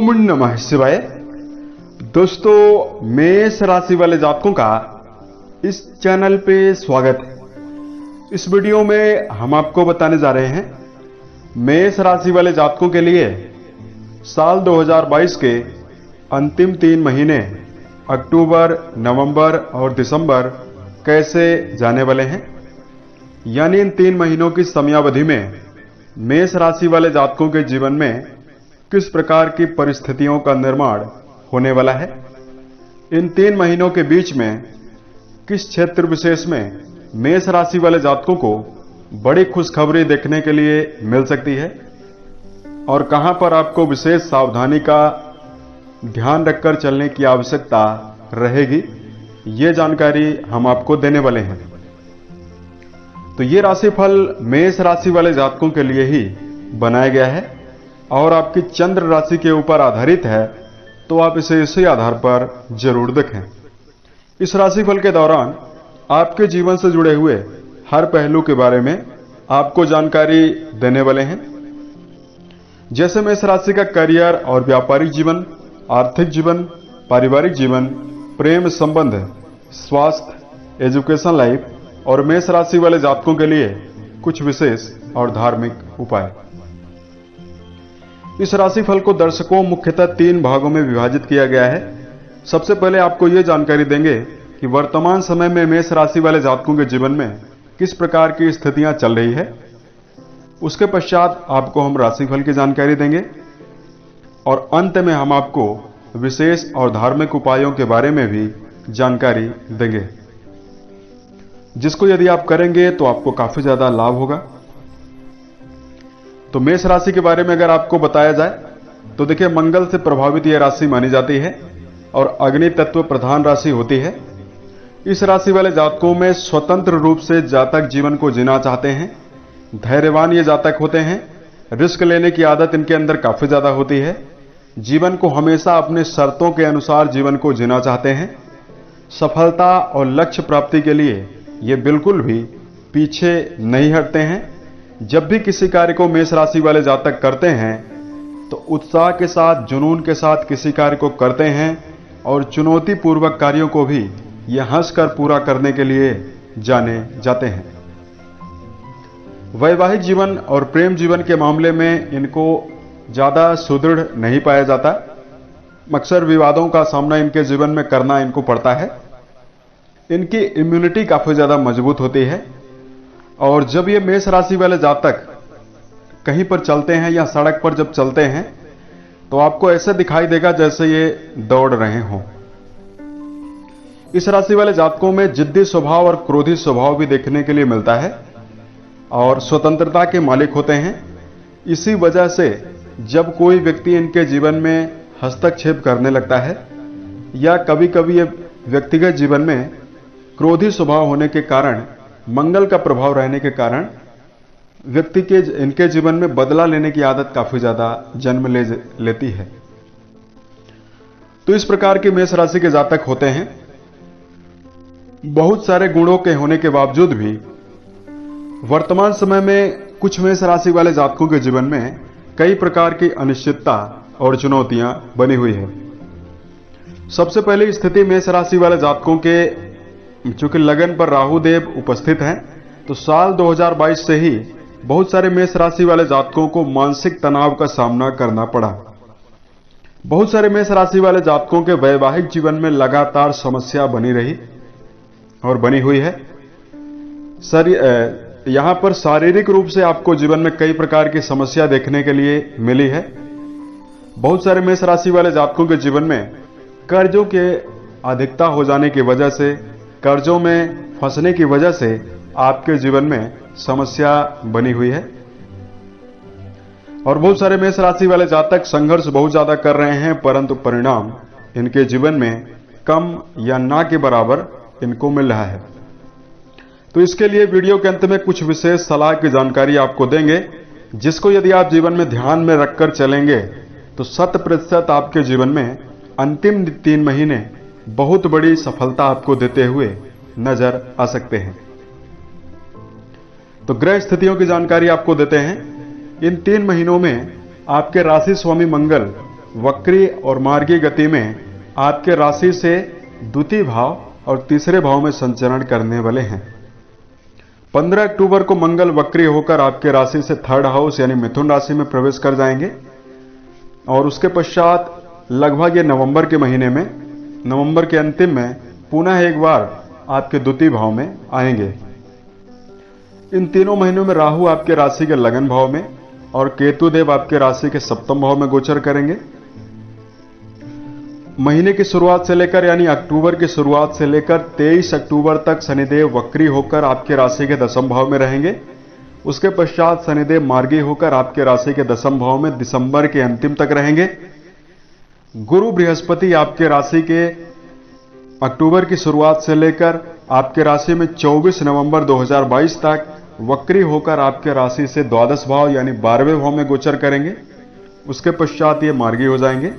ओम नमः शिवाय। दोस्तों, मेष राशि वाले जातकों का इस चैनल पे स्वागत है। इस वीडियो में हम आपको बताने जा रहे हैं मेष राशि वाले जातकों के लिए साल 2022 के अंतिम 3 महीने अक्टूबर, नवंबर और दिसंबर कैसे जाने वाले हैं। यानी इन 3 महीनों की समयावधि में मेष राशि वाले जातकों के जीवन में किस प्रकार की परिस्थितियों का निर्माण होने वाला है। इन 3 महीनों के बीच में किस क्षेत्र विशेष में मेष राशि वाले जातकों को बड़ी खुशखबरी देखने के लिए मिल सकती है और कहां पर आपको विशेष सावधानी का ध्यान रखकर चलने की आवश्यकता रहेगी, ये जानकारी हम आपको देने वाले हैं। तो ये राशिफल मेष राशि वाले जातकों के लिए ही बनाया गया है और आपकी चंद्र राशि के ऊपर आधारित है, तो आप इसे इसी आधार पर जरूर देखें। इस राशिफल के दौरान आपके जीवन से जुड़े हुए हर पहलू के बारे में आपको जानकारी देने वाले हैं। जैसे मेष राशि का करियर और व्यापारिक जीवन, आर्थिक जीवन, पारिवारिक जीवन, प्रेम संबंध, स्वास्थ्य, एजुकेशन लाइफ और मेष राशि वाले जातकों के लिए कुछ विशेष और धार्मिक उपाय। इस राशिफल को दर्शकों मुख्यतः 3 भागों में विभाजित किया गया है। सबसे पहले आपको यह जानकारी देंगे कि वर्तमान समय में मेष राशि वाले जातकों के जीवन में किस प्रकार की स्थितियां चल रही है। उसके पश्चात आपको हम राशिफल की जानकारी देंगे और अंत में हम आपको विशेष और धार्मिक उपायों के बारे में भी जानकारी देंगे, जिसको यदि आप करेंगे तो आपको काफी ज्यादा लाभ होगा। तो मेष राशि के बारे में अगर आपको बताया जाए तो देखिए, मंगल से प्रभावित यह राशि मानी जाती है और अग्नि तत्व प्रधान राशि होती है। इस राशि वाले जातकों में स्वतंत्र रूप से जातक जीवन को जीना चाहते हैं। धैर्यवान ये जातक होते हैं। रिस्क लेने की आदत इनके अंदर काफी ज्यादा होती है। जीवन को हमेशा अपने शर्तों के अनुसार जीवन को जीना चाहते हैं। सफलता और लक्ष्य प्राप्ति के लिए ये बिल्कुल भी पीछे नहीं हटते हैं। जब भी किसी कार्य को मेष राशि वाले जातक करते हैं तो उत्साह के साथ, जुनून के साथ किसी कार्य को करते हैं और चुनौती पूर्वक कार्यों को भी ये हंसकर पूरा करने के लिए जाने जाते हैं। वैवाहिक जीवन और प्रेम जीवन के मामले में इनको ज्यादा सुदृढ़ नहीं पाया जाता। अक्सर विवादों का सामना इनके जीवन में करना इनको पड़ता है। इनकी इम्यूनिटी काफी ज्यादा मजबूत होती है और जब ये मेष राशि वाले जातक कहीं पर चलते हैं या सड़क पर जब चलते हैं तो आपको ऐसा दिखाई देगा जैसे ये दौड़ रहे हों। इस राशि वाले जातकों में जिद्दी स्वभाव और क्रोधी स्वभाव भी देखने के लिए मिलता है और स्वतंत्रता के मालिक होते हैं। इसी वजह से जब कोई व्यक्ति इनके जीवन में हस्तक्षेप करने लगता है या कभी कभी ये व्यक्तिगत जीवन में क्रोधी स्वभाव होने के कारण, मंगल का प्रभाव रहने के कारण व्यक्ति के इनके जीवन में बदला लेने की आदत काफी ज्यादा जन्म लेती है। तो इस प्रकार के मेष राशि के जातक होते हैं। बहुत सारे गुणों के होने के बावजूद भी वर्तमान समय में कुछ मेष राशि वाले जातकों के जीवन में कई प्रकार की अनिश्चितता और चुनौतियां बनी हुई है। सबसे पहली स्थिति मेष राशि वाले जातकों के, चूंकि लगन पर राहु देव उपस्थित हैं, तो साल 2022 से ही बहुत सारे मेष राशि वाले जातकों को मानसिक तनाव का सामना करना पड़ा। बहुत सारे मेष राशि वाले जातकों के वैवाहिक जीवन में लगातार समस्या बनी रही और बनी हुई है। यहां पर शारीरिक रूप से आपको जीवन में कई प्रकार की समस्या देखने के लिए मिली है। बहुत सारे मेष राशि वाले जातकों के जीवन में कर्जों के अधिकता हो जाने की वजह से, कर्जों में फंसने की वजह से आपके जीवन में समस्या बनी हुई है और बहुत सारे मेष राशि वाले जातक संघर्ष बहुत ज्यादा कर रहे हैं, परंतु परिणाम इनके जीवन में कम या ना के बराबर इनको मिल रहा है। तो इसके लिए वीडियो के अंत में कुछ विशेष सलाह की जानकारी आपको देंगे, जिसको यदि आप जीवन में ध्यान में रखकर चलेंगे तो 100% आपके जीवन में अंतिम 3 महीने बहुत बड़ी सफलता आपको देते हुए नजर आ सकते हैं। तो ग्रह स्थितियों की जानकारी आपको देते हैं। इन 3 महीनों में आपके राशि स्वामी मंगल वक्री और मार्गी गति में आपके राशि से द्वितीय भाव और तीसरे भाव में संचरण करने वाले हैं। 15 अक्टूबर को मंगल वक्री होकर आपके राशि से थर्ड हाउस यानी मिथुन राशि में प्रवेश कर जाएंगे और उसके पश्चात लगभग ये नवंबर के महीने में, नवंबर के अंतिम में पुनः एक बार आपके द्वितीय भाव में आएंगे। इन तीनों महीनों में राहु आपके राशि के लगन भाव में और केतु देव आपके राशि के सप्तम भाव में गोचर करेंगे। महीने की शुरुआत से लेकर यानी अक्टूबर की शुरुआत से लेकर 23 अक्टूबर तक शनिदेव वक्री होकर आपके राशि के दसम भाव में रहेंगे। उसके पश्चात शनिदेव मार्गी होकर आपके राशि के दसम भाव में दिसंबर के अंतिम तक रहेंगे। गुरु बृहस्पति आपके राशि के अक्टूबर की शुरुआत से लेकर आपके राशि में 24 नवंबर 2022 तक वक्री होकर आपके राशि से द्वादश भाव यानी 12वें भाव में गोचर करेंगे। उसके पश्चात ये मार्गी हो जाएंगे।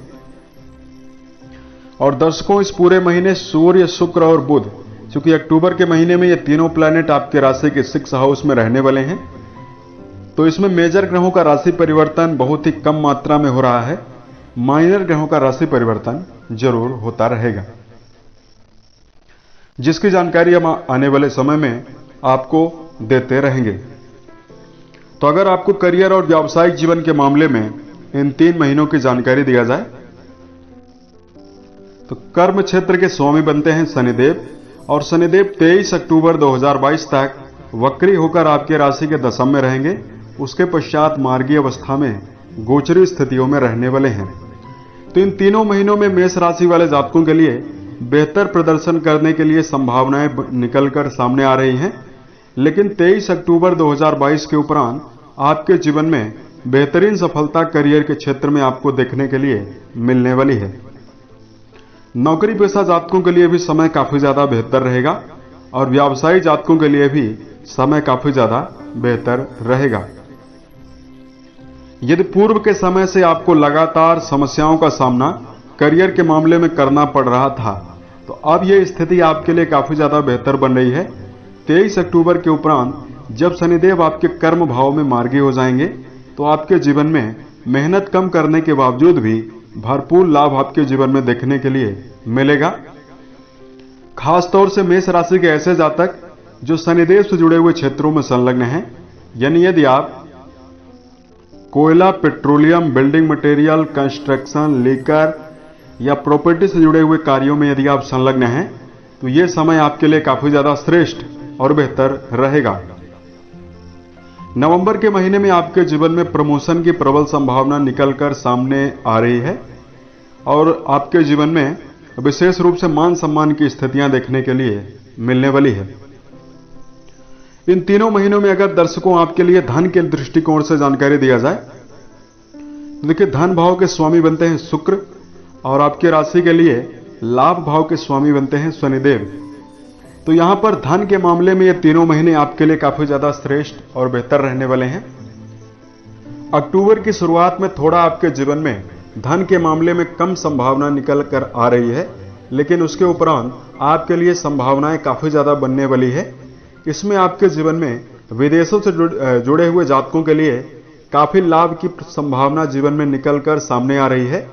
और दर्शकों, इस पूरे महीने सूर्य, शुक्र और बुध, चूंकि अक्टूबर के महीने में ये तीनों प्लैनेट आपके राशि के 6th हाउस में रहने वाले हैं, तो इसमें मेजर ग्रहों का राशि परिवर्तन बहुत ही कम मात्रा में हो रहा है। माइनर ग्रहों का राशि परिवर्तन जरूर होता रहेगा, जिसकी जानकारी हम आने वाले समय में आपको देते रहेंगे। तो अगर आपको करियर और व्यावसायिक जीवन के मामले में इन 3 महीनों की जानकारी दिया जाए तो कर्म क्षेत्र के स्वामी बनते हैं शनिदेव और शनिदेव 23 अक्टूबर 2022 तक वक्री होकर आपके राशि के दशम में रहेंगे। उसके पश्चात मार्गी अवस्था में गोचरी स्थितियों में रहने वाले हैं। तो इन तीनों महीनों में मेष राशि वाले जातकों के लिए बेहतर प्रदर्शन करने के लिए संभावनाएं निकलकर सामने आ रही हैं, लेकिन 23 अक्टूबर 2022 के उपरांत आपके जीवन में बेहतरीन सफलता करियर के क्षेत्र में आपको देखने के लिए मिलने वाली है। नौकरी पेशा जातकों के लिए भी समय काफी ज्यादा बेहतर रहेगा और व्यावसायिक जातकों के लिए भी समय काफी ज्यादा बेहतर रहेगा। यदि पूर्व के समय से आपको लगातार समस्याओं का सामना करियर के मामले में करना पड़ रहा था, तो अब यह स्थिति आपके लिए काफी ज्यादा बेहतर बन रही है। 23 अक्टूबर के उपरांत जब शनिदेव आपके कर्म भाव में मार्गी हो जाएंगे, तो आपके जीवन में मेहनत कम करने के बावजूद भी भरपूर लाभ आपके जीवन में देखने के लिए मिलेगा। खासतौर से मेष राशि के ऐसे जातक जो शनिदेव से जुड़े हुए क्षेत्रों में संलग्न हैं, यानी यदि आप कोयला, petroleum, building material, construction, liquor या प्रॉपर्टी से जुड़े हुए कार्यों में यदि आप संलग्न हैं, तो यह समय आपके लिए काफी ज्यादा श्रेष्ठ और बेहतर रहेगा। नवंबर के महीने में आपके जीवन में प्रमोशन की प्रबल संभावना निकलकर सामने आ रही है और आपके जीवन में विशेष रूप से मान सम्मान की स्थितियां देखने के लिए मिलने वाली है। इन तीनों महीनों में अगर दर्शकों आपके लिए धन के दृष्टिकोण से जानकारी दिया जाए, देखिए धन भाव के स्वामी बनते हैं शुक्र और आपके राशि के लिए लाभ भाव के स्वामी बनते हैं शनिदेव। तो यहां पर धन के मामले में ये तीनों महीने आपके लिए काफी ज्यादा श्रेष्ठ और बेहतर रहने वाले हैं। अक्टूबर की शुरुआत में थोड़ा आपके जीवन में धन के मामले में कम संभावना निकल कर आ रही है, लेकिन उसके उपरांत आपके लिए संभावनाएं काफी ज्यादा बनने वाली है। इसमें आपके जीवन में विदेशों से जुड़े हुए जातकों के लिए काफी लाभ की संभावना जीवन में निकलकर सामने आ रही है।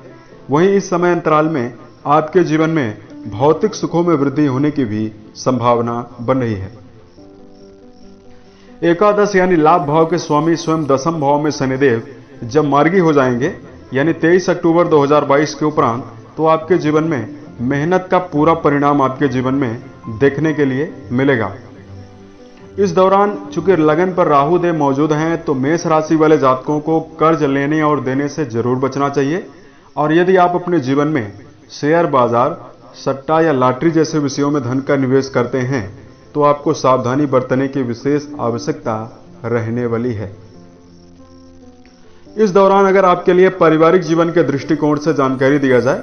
वहीं इस समय अंतराल में आपके जीवन में भौतिक सुखों में वृद्धि होने की भी संभावना बन रही है। एकादश यानी लाभ भाव के स्वामी स्वयं दसम भाव में शनिदेव जब मार्गी हो जाएंगे, यानी 23 अक्टूबर 2022 के उपरांत, तो आपके जीवन में मेहनत का पूरा परिणाम आपके जीवन में देखने के लिए मिलेगा। इस दौरान चूंकि लगन पर राहु देव मौजूद हैं, तो मेष राशि वाले जातकों को कर्ज लेने और देने से जरूर बचना चाहिए। और यदि आप अपने जीवन में शेयर बाजार, सट्टा या लॉटरी जैसे विषयों में धन का निवेश करते हैं, तो आपको सावधानी बरतने की विशेष आवश्यकता रहने वाली है। इस दौरान अगर आपके लिए पारिवारिक जीवन के दृष्टिकोण से जानकारी दिया जाए,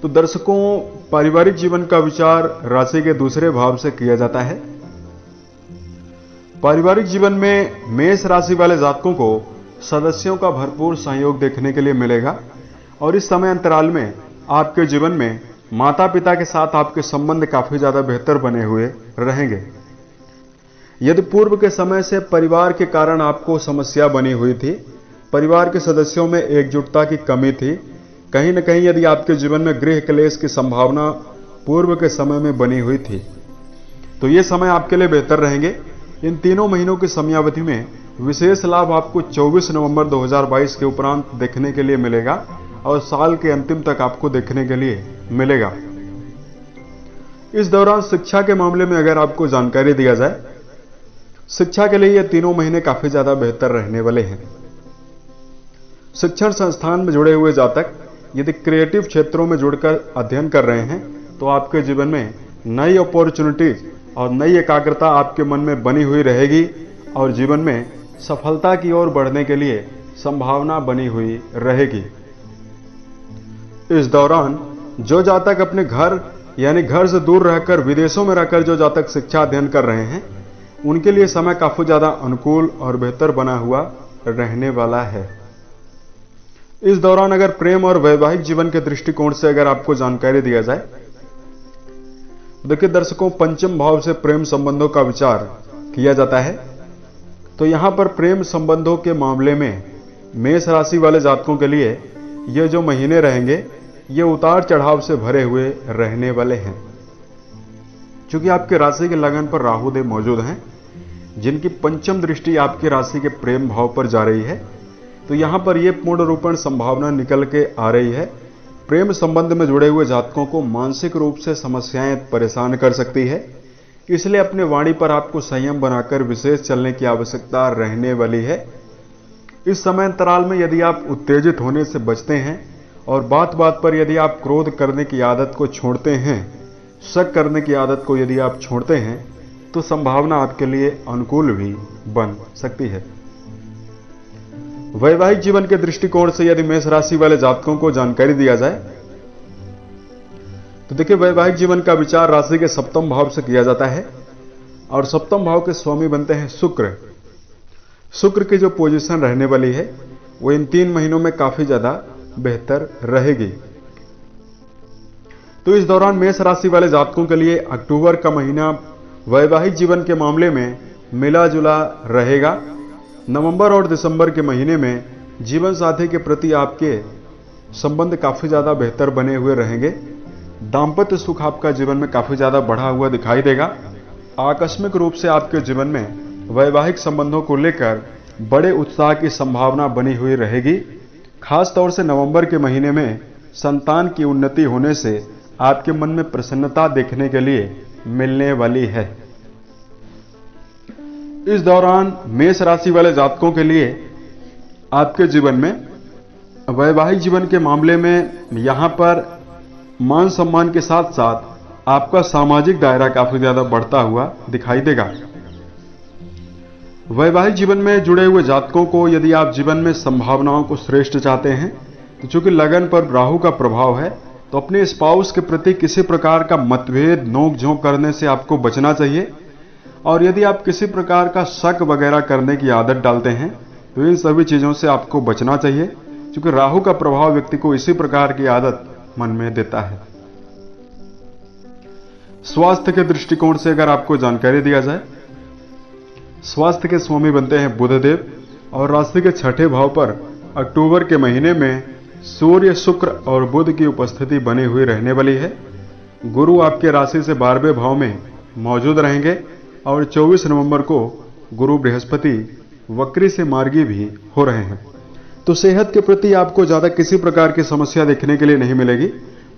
तो दर्शकों पारिवारिक जीवन का विचार राशि के दूसरे भाव से किया जाता है। पारिवारिक जीवन में मेष राशि वाले जातकों को सदस्यों का भरपूर सहयोग देखने के लिए मिलेगा और इस समय अंतराल में आपके जीवन में माता पिता के साथ आपके संबंध काफी ज्यादा बेहतर बने हुए रहेंगे। यदि पूर्व के समय से परिवार के कारण आपको समस्या बनी हुई थी, परिवार के सदस्यों में एकजुटता की कमी थी। कहीं न कहीं यदि आपके जीवन में गृह क्लेश की संभावना पूर्व के समय में बनी हुई थी, तो ये समय आपके लिए बेहतर रहेंगे। इन तीनों महीनों की समयावधि में विशेष लाभ आपको 24 नवंबर 2022 के उपरांत देखने के लिए मिलेगा और साल के अंतिम तक आपको देखने के लिए मिलेगा। इस दौरान शिक्षा के मामले में अगर आपको जानकारी दिया जाए, शिक्षा के लिए ये तीनों महीने काफी ज्यादा बेहतर रहने वाले हैं। शिक्षण संस्थान में जुड़े हुए जातक यदि क्रिएटिव क्षेत्रों में जुड़कर अध्ययन कर रहे हैं, तो आपके जीवन में नई अपॉर्चुनिटीज और नई एकाग्रता आपके मन में बनी हुई रहेगी और जीवन में सफलता की ओर बढ़ने के लिए संभावना बनी हुई रहेगी। इस दौरान जो जातक अपने घर यानी घर से दूर रहकर विदेशों में रहकर जो जातक शिक्षा अध्ययन कर रहे हैं, उनके लिए समय काफी ज्यादा अनुकूल और बेहतर बना हुआ रहने वाला है। इस दौरान अगर प्रेम और वैवाहिक जीवन के दृष्टिकोण से अगर आपको जानकारी दिया जाए, देखिए दर्शकों, पंचम भाव से प्रेम संबंधों का विचार किया जाता है। तो यहां पर प्रेम संबंधों के मामले में मेष राशि वाले जातकों के लिए ये जो महीने रहेंगे, ये उतार चढ़ाव से भरे हुए रहने वाले हैं। क्योंकि आपके राशि के लगन पर राहु देव मौजूद हैं, जिनकी पंचम दृष्टि आपकी राशि के प्रेम भाव पर जा रही है, तो यहां पर यह पूर्ण रूपेण संभावना निकल के आ रही है। प्रेम संबंध में जुड़े हुए जातकों को मानसिक रूप से समस्याएं परेशान कर सकती है, इसलिए अपने वाणी पर आपको संयम बनाकर विशेष चलने की आवश्यकता रहने वाली है। इस समय अंतराल में यदि आप उत्तेजित होने से बचते हैं और बात बात पर यदि आप क्रोध करने की आदत को छोड़ते हैं, शक करने की आदत को यदि आप छोड़ते हैं, तो संभावना आपके लिए अनुकूल भी बन सकती है। वैवाहिक जीवन के दृष्टिकोण से यदि मेष राशि वाले जातकों को जानकारी दिया जाए, तो देखिए वैवाहिक जीवन का विचार राशि के सप्तम भाव से किया जाता है और सप्तम भाव के स्वामी बनते हैं शुक्र। शुक्र की जो पोजीशन रहने वाली है, वो इन 3 महीनों में काफी ज्यादा बेहतर रहेगी। तो इस दौरान मेष राशि वाले जातकों के लिए अक्टूबर का महीना वैवाहिक जीवन के मामले में मिला जुला रहेगा। नवंबर और दिसंबर के महीने में जीवन साथी के प्रति आपके संबंध काफी ज्यादा बेहतर बने हुए रहेंगे। दाम्पत्य सुख आपका जीवन में काफी ज्यादा बढ़ा हुआ दिखाई देगा। आकस्मिक रूप से आपके जीवन में वैवाहिक संबंधों को लेकर बड़े उत्साह की संभावना बनी हुई रहेगी। खास तौर से नवंबर के महीने में संतान की उन्नति होने से आपके मन में प्रसन्नता देखने के लिए मिलने वाली है। इस दौरान मेष राशि वाले जातकों के लिए आपके जीवन में वैवाहिक जीवन के मामले में यहां पर मान सम्मान के साथ साथ आपका सामाजिक दायरा काफी ज्यादा बढ़ता हुआ दिखाई देगा। वैवाहिक जीवन में जुड़े हुए जातकों को यदि आप जीवन में संभावनाओं को श्रेष्ठ चाहते हैं, तो चूंकि लगन पर राहु का प्रभाव है, तो अपने स्पाउस के प्रति किसी प्रकार का मतभेद नोक-झोंक करने से आपको बचना चाहिए। और यदि आप किसी प्रकार का शक वगैरह करने की आदत डालते हैं, तो इन सभी चीजों से आपको बचना चाहिए, क्योंकि राहु का प्रभाव व्यक्ति को इसी प्रकार की आदत मन में देता है। स्वास्थ्य के दृष्टिकोण से अगर आपको जानकारी दिया जाए, स्वास्थ्य के स्वामी बनते हैं बुधदेव और राशि के 6ठे भाव पर अक्टूबर के महीने में सूर्य, शुक्र और बुध की उपस्थिति बनी हुई रहने वाली है। गुरु आपके राशि से 12वें भाव में मौजूद रहेंगे और 24 नवंबर को गुरु बृहस्पति वक्री से मार्गी भी हो रहे हैं। तो सेहत के प्रति आपको ज्यादा किसी प्रकार की समस्या देखने के लिए नहीं मिलेगी।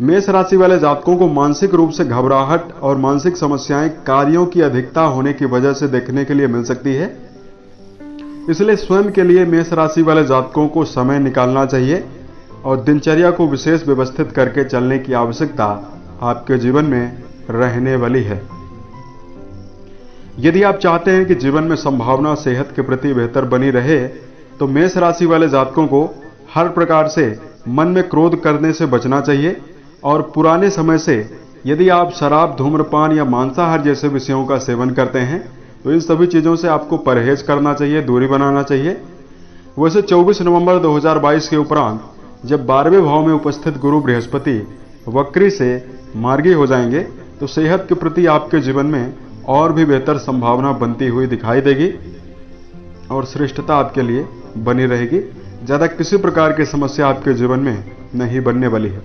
मेष राशि वाले जातकों को मानसिक रूप से घबराहट और मानसिक समस्याएं कार्यों की अधिकता होने की वजह से देखने के लिए मिल सकती है। इसलिए स्वयं के लिए मेष राशि वाले जातकों को समय निकालना चाहिए और दिनचर्या को विशेष व्यवस्थित करके चलने की आवश्यकता आपके जीवन में रहने वाली है। यदि आप चाहते हैं कि जीवन में संभावना सेहत के प्रति बेहतर बनी रहे, तो मेष राशि वाले जातकों को हर प्रकार से मन में क्रोध करने से बचना चाहिए और पुराने समय से यदि आप शराब, धूम्रपान या मांसाहार जैसे विषयों का सेवन करते हैं, तो इन सभी चीजों से आपको परहेज करना चाहिए, दूरी बनाना चाहिए। वैसे 24 नवंबर 2022 के उपरांत जब 12वें भाव में उपस्थित गुरु बृहस्पति वक्री से मार्गी हो जाएंगे, तो सेहत के प्रति आपके जीवन में और भी बेहतर संभावना बनती हुई दिखाई देगी और श्रेष्ठता आपके लिए बनी रहेगी। ज्यादा किसी प्रकार की समस्या आपके जीवन में नहीं बनने वाली है।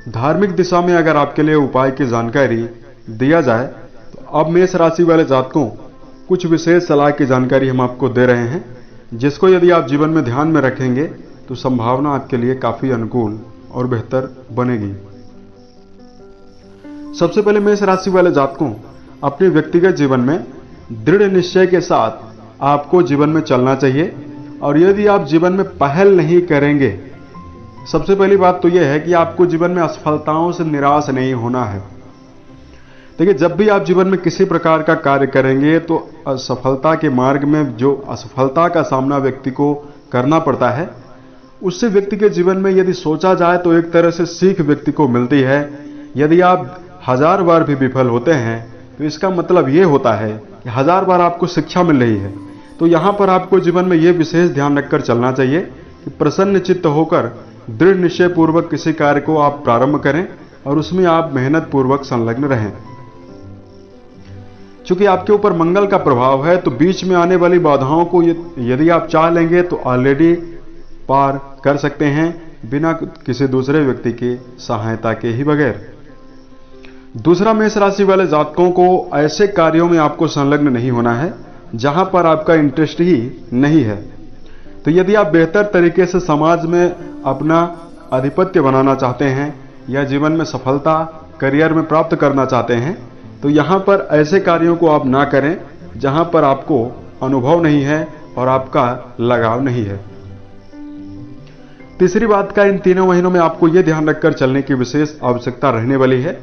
धार्मिक दिशा में अगर आपके लिए उपाय की जानकारी दिया जाए तो अब मेष राशि वाले जातकों कुछ विशेष सलाह की जानकारी हम आपको दे रहे हैं, जिसको यदि आप जीवन में ध्यान में रखेंगे तो संभावना आपके लिए काफी अनुकूल और बेहतर बनेगी। सबसे पहले मेष राशि वाले जातकों, अपने व्यक्तिगत जीवन में दृढ़ निश्चय के साथ आपको जीवन में चलना चाहिए। और यदि आप जीवन में पहल नहीं करेंगे, सबसे पहली बात तो यह है कि आपको जीवन में असफलताओं से निराश नहीं होना है। देखिए, जब भी आप जीवन में किसी प्रकार का कार्य करेंगे तो असफलता के मार्ग में जो असफलता का सामना व्यक्ति को करना पड़ता है, उससे व्यक्ति के जीवन में यदि सोचा जाए तो एक तरह से सीख व्यक्ति को मिलती है। यदि आप 1000 बार भी विफल होते हैं तो इसका मतलब यह होता है कि 1000 बार आपको शिक्षा मिल रही है। तो यहां पर आपको जीवन में यह विशेष ध्यान रखकर चलना चाहिए कि प्रसन्न चित्त होकर दृढ़ निश्चय पूर्वक किसी कार्य को आप प्रारंभ करें और उसमें आप मेहनत पूर्वक संलग्न रहें। चूंकि आपके ऊपर मंगल का प्रभाव है तो बीच में आने वाली बाधाओं को यदि आप चाह लेंगे तो ऑलरेडी पार कर सकते हैं, बिना किसी दूसरे व्यक्ति की सहायता के ही बगैर। दूसरा, मेष राशि वाले जातकों को ऐसे कार्यों में आपको संलग्न नहीं होना है जहां पर आपका इंटरेस्ट ही नहीं है। तो यदि आप बेहतर तरीके से समाज में अपना आधिपत्य बनाना चाहते हैं या जीवन में सफलता करियर में प्राप्त करना चाहते हैं, तो यहां पर ऐसे कार्यों को आप ना करें जहां पर आपको अनुभव नहीं है और आपका लगाव नहीं है। तीसरी बात का, इन तीनों महीनों में आपको यह ध्यान रखकर चलने की विशेष आवश्यकता रहने वाली है।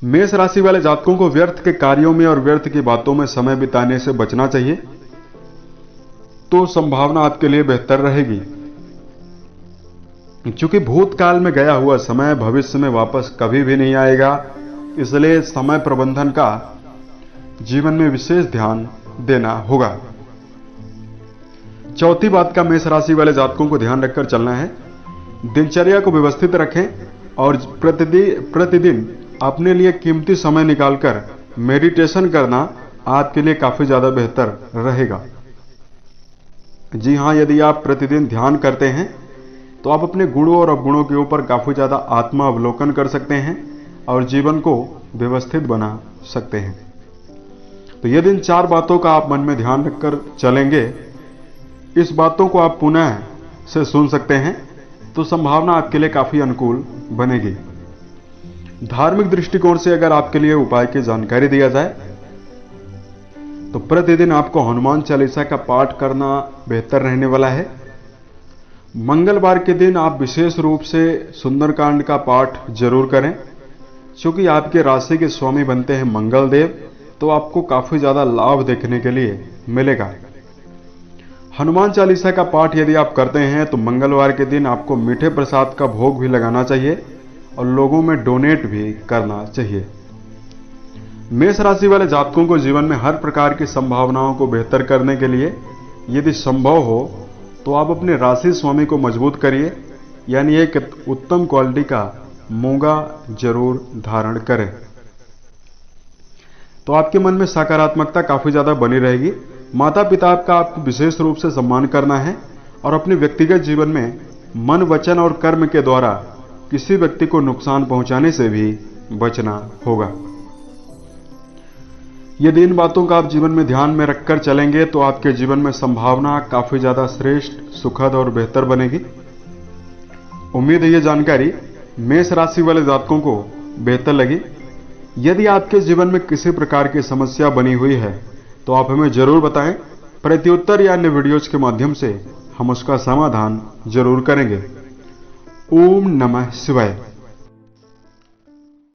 मेष राशि वाले जातकों को व्यर्थ के कार्यों में और व्यर्थ की बातों में समय बिताने से बचना चाहिए, तो संभावना आपके लिए बेहतर रहेगी। क्योंकि भूतकाल में गया हुआ समय भविष्य में वापस कभी भी नहीं आएगा, इसलिए समय प्रबंधन का जीवन में विशेष ध्यान देना होगा। चौथी बात का मेष राशि वाले जातकों को ध्यान रखकर चलना है, दिनचर्या को व्यवस्थित रखें और प्रतिदिन अपने लिए कीमती समय निकालकर मेडिटेशन करना आपके लिए काफी ज्यादा बेहतर रहेगा। जी हां, यदि आप प्रतिदिन ध्यान करते हैं तो आप अपने गुणों और अवगुणों के ऊपर काफी ज्यादा आत्मा अवलोकन कर सकते हैं और जीवन को व्यवस्थित बना सकते हैं। तो यदि इन 4 बातों का आप मन में ध्यान रखकर चलेंगे, इस बातों को आप पुनः से सुन सकते हैं, तो संभावना आपके लिए काफी अनुकूल बनेगी। धार्मिक दृष्टिकोण से अगर आपके लिए उपाय की जानकारी दिया जाए तो प्रतिदिन आपको हनुमान चालीसा का पाठ करना बेहतर रहने वाला है। मंगलवार के दिन आप विशेष रूप से सुंदरकांड का पाठ जरूर करें, क्योंकि आपके राशि के स्वामी बनते हैं मंगल देव, तो आपको काफी ज्यादा लाभ देखने के लिए मिलेगा। हनुमान चालीसा का पाठ यदि आप करते हैं तो मंगलवार के दिन आपको मीठे प्रसाद का भोग भी लगाना चाहिए और लोगों में डोनेट भी करना चाहिए। मेष राशि वाले जातकों को जीवन में हर प्रकार की संभावनाओं को बेहतर करने के लिए यदि संभव हो तो आप अपने राशि स्वामी को मजबूत करिए, यानी एक उत्तम क्वालिटी का मूंगा जरूर धारण करें, तो आपके मन में सकारात्मकता काफी ज्यादा बनी रहेगी। माता पिता का आपको विशेष रूप से सम्मान करना है और अपने व्यक्तिगत जीवन में मन, वचन और कर्म के द्वारा किसी व्यक्ति को नुकसान पहुंचाने से भी बचना होगा। यदि इन बातों का आप जीवन में ध्यान में रखकर चलेंगे तो आपके जीवन में संभावना काफी ज्यादा श्रेष्ठ, सुखद और बेहतर बनेगी। उम्मीद है ये जानकारी मेष राशि वाले जातकों को बेहतर लगी। यदि आपके जीवन में किसी प्रकार की समस्या बनी हुई है तो आप हमें जरूर बताएं, प्रत्युत्तर या अन्य वीडियोज के माध्यम से हम उसका समाधान जरूर करेंगे। ओम नमः शिवाय।